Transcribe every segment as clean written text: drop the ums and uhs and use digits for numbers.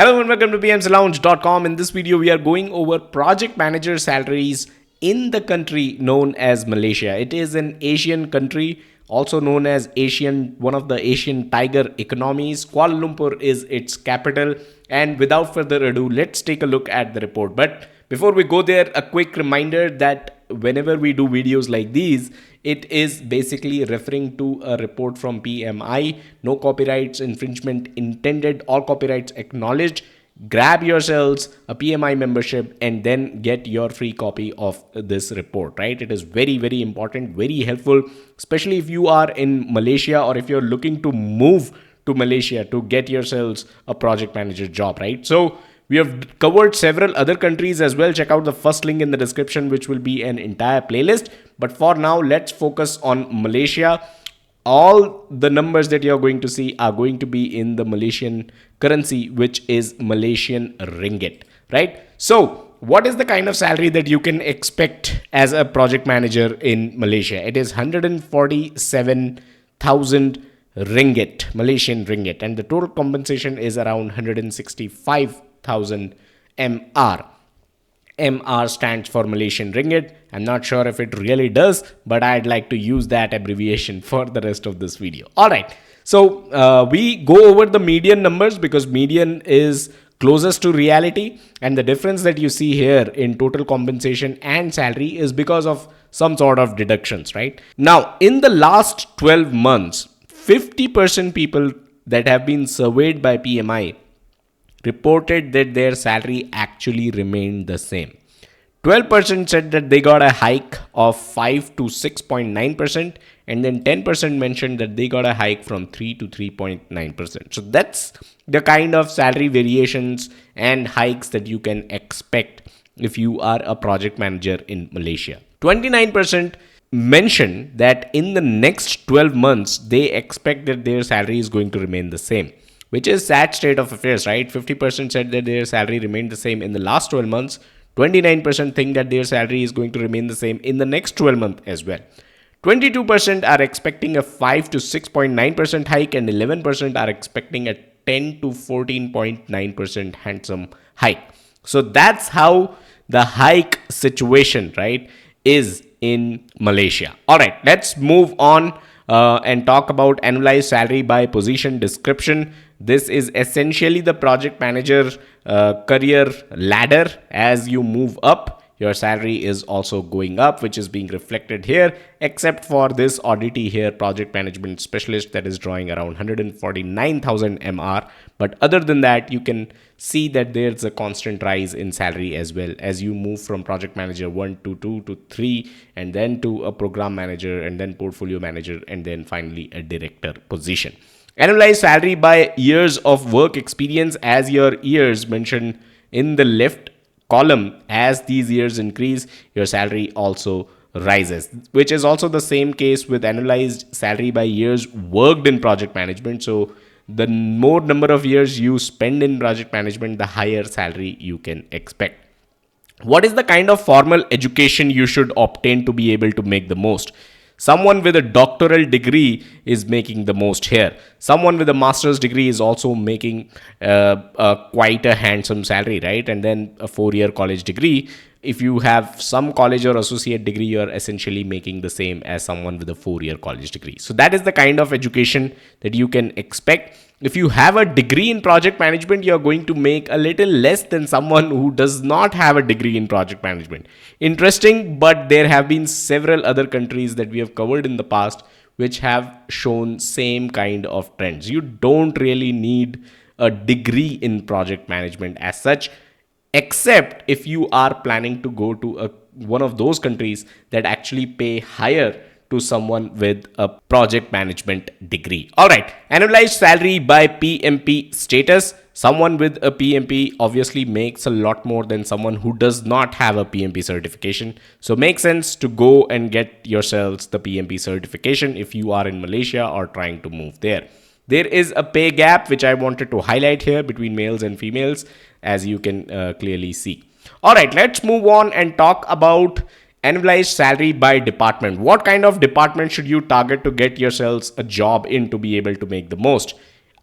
Hello and welcome to pmslounge.com. In this video, we are going over project manager salaries in the country known as Malaysia. It is an Asian country, also known as one of the Asian tiger economies. Kuala Lumpur is its capital. And without further ado, let's take a look at the report. But before we go there, a quick reminder that whenever we do videos like these, it is basically referring to a report from PMI. No copyrights infringement intended, all copyrights acknowledged. Grab yourselves a PMI membership and then get your free copy of this report, right? It is very, very important, very helpful, especially if you are in Malaysia or if you're looking to move to Malaysia to get yourselves a project manager job, right? So we have covered several other countries as well. Check out the first link in the description, which will be an entire playlist. But for now, let's focus on Malaysia. All the numbers that you're going to see are going to be in the Malaysian currency, which is Malaysian ringgit, right? So what is the kind of salary that you can expect as a project manager in Malaysia? It is 147,000 ringgit, Malaysian ringgit, and the total compensation is around 165,000 MR. MR stands for Malaysian ringgit. I'm not sure if it really does, but I'd like to use that abbreviation for the rest of this video. All right. So we go over the median numbers because median is closest to reality. And the difference that you see here in total compensation and salary is because of some sort of deductions, right? Now, in the last 12 months, 50% people that have been surveyed by PMI reported that their salary actually remained the same. 12% said that they got a hike of 5 to 6.9%, and then 10% mentioned that they got a hike from 3 to 3.9%. So that's the kind of salary variations and hikes that you can expect if you are a project manager in Malaysia. 29% mentioned that in the next 12 months, they expect that their salary is going to remain the same, which is sad state of affairs, right? 50% said that their salary remained the same in the last 12 months. 29% think that their salary is going to remain the same in the next 12 months as well. 22% are expecting a 5 to 6.9% hike, and 11% are expecting a 10 to 14.9% handsome hike. So that's how the hike situation, right, is in Malaysia. All right, let's move on and talk about annualized salary by position description. This is essentially the project manager career ladder. As you move up, your salary is also going up, which is being reflected here, except for this oddity here, project management specialist, that is drawing around 149,000 MR. But other than that, you can see that there's a constant rise in salary as well as you move from project manager 1 to 2 to 3, and then to a program manager, and then portfolio manager, and then finally a director position. Annualized salary by years of work experience. As your years mentioned in the left column, as these years increase, your salary also rises, which is also the same case with annualized salary by years worked in project management. So the more number of years you spend in project management, the higher salary you can expect. What is the kind of formal education you should obtain to be able to make the most? Someone with a doctoral degree is making the most here. Someone with a master's degree is also making quite a handsome salary, right? And then a 4-year college degree. If you have some college or associate degree, you're essentially making the same as someone with a 4-year college degree. So that is the kind of education that you can expect. If you have a degree in project management, you're going to make a little less than someone who does not have a degree in project management. Interesting, but there have been several other countries that we have covered in the past which have shown same kind of trends. You don't really need a degree in project management as such, except if you are planning to go to one of those countries that actually pay higher to someone with a project management degree. All right, annualized salary by PMP status. Someone with a PMP obviously makes a lot more than someone who does not have a PMP certification. So makes sense to go and get yourselves the PMP certification if you are in Malaysia or trying to move there. There is a pay gap, which I wanted to highlight here between males and females, as you can clearly see. All right, let's move on and talk about annualized salary by department. What kind of department should you target to get yourselves a job in to be able to make the most?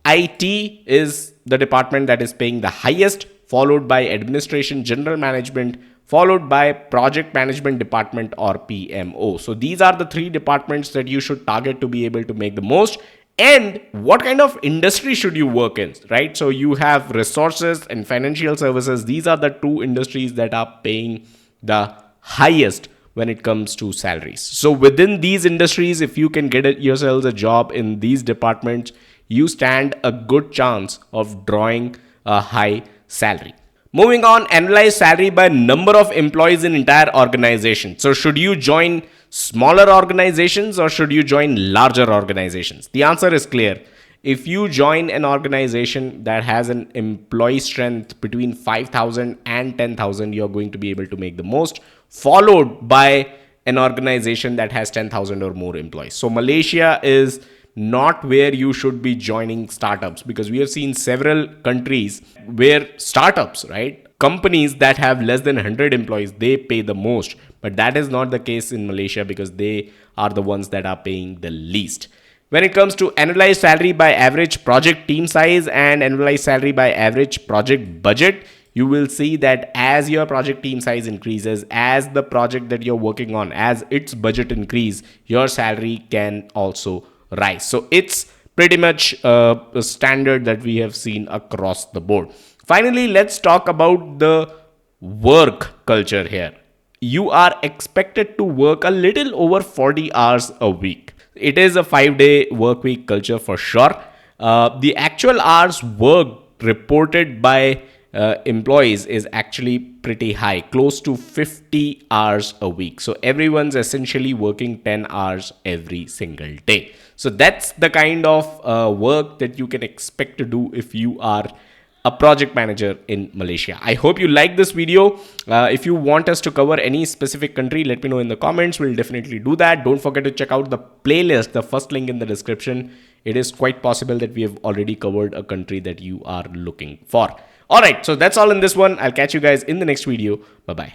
IT is the department that is paying the highest, followed by administration, general management, followed by project management department or PMO. So these are the three departments that you should target to be able to make the most. And what kind of industry should you work in, right? So you have resources and financial services. These are the two industries that are paying the highest when it comes to salaries. So within these industries, if you can get yourselves a job in these departments, you stand a good chance of drawing a high salary. Moving on, analyze salary by number of employees in entire organization. So should you join smaller organizations or should you join larger organizations? The answer is clear. If you join an organization that has an employee strength between 5,000 and 10,000, you're going to be able to make the most, followed by an organization that has 10,000 or more employees. So Malaysia is not where you should be joining startups, because we have seen several countries where startups, right, companies that have less than 100 employees, they pay the most. But that is not the case in Malaysia, because they are the ones that are paying the least. When it comes to analyze salary by average project team size and analyze salary by average project budget, you will see that as your project team size increases, as the project that you're working on, as its budget increase, your salary can also rise. So it's pretty much a standard that we have seen across the board. Finally, let's talk about the work culture here. You are expected to work a little over 40 hours a week. It is a 5-day work week culture for sure. The actual hours worked reported by employees is actually pretty high, close to 50 hours a week. So everyone's essentially working 10 hours every single day. So that's the kind of work that you can expect to do if you are a project manager in Malaysia. I hope you like this video. If you want us to cover any specific country, let me know in the comments. We'll definitely do that. Don't forget to check out the playlist, the first link in the description. It is quite possible that we have already covered a country that you are looking for. All right, so that's all in this one. I'll catch you guys in the next video. Bye-bye.